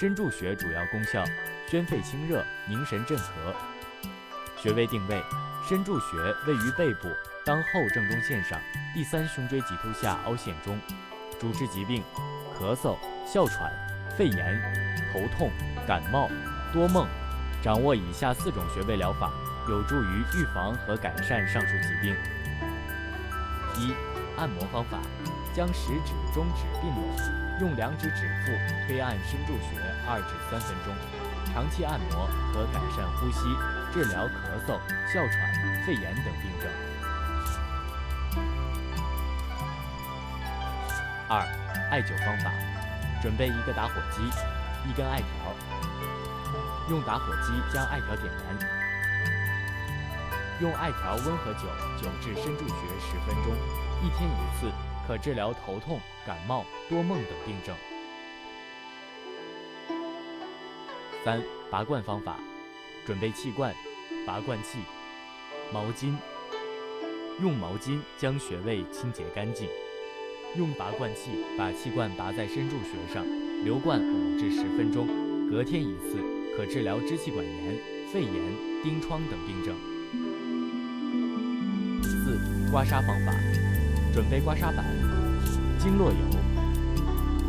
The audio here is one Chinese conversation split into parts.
身柱穴主要功效：宣肺清热，凝神镇和。穴位定位：身柱穴位于背部当后正中线上第3胸椎棘突下凹陷中。主治疾病：咳嗽、哮喘、肺炎、头痛、感冒、多梦。掌握以下4种穴位疗法，有助于预防和改善上述疾病。1、按摩方法：将食指、中指并拢，用2指指腹推按身柱穴2至3分钟。长期按摩可改善呼吸，治疗咳嗽、哮喘、肺炎等病症。2、艾灸方法：准备1个打火机、1根艾条，用打火机将艾条点燃，用艾条温和灸至身柱穴10分钟，1天1次，可治疗头痛、感冒、多梦等病症。3、拔罐方法：准备气罐、拔罐器、毛巾，用毛巾将穴位清洁干净。用拔罐器把气罐拔在身柱穴上，留罐5至10分钟，隔天1次，可治疗支气管炎、肺炎、疔疮等病症。4、刮痧方法：准备刮痧板、经络油，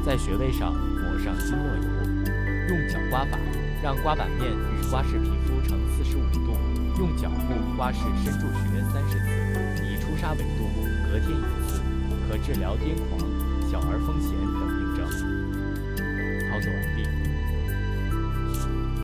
在穴位上抹上经络油，用脚刮法，让刮板面与刮拭皮肤呈45度，用脚部刮拭身柱穴30次，以出痧为度，隔天1次，可治疗癫狂、小儿风痫等病症。操作完毕。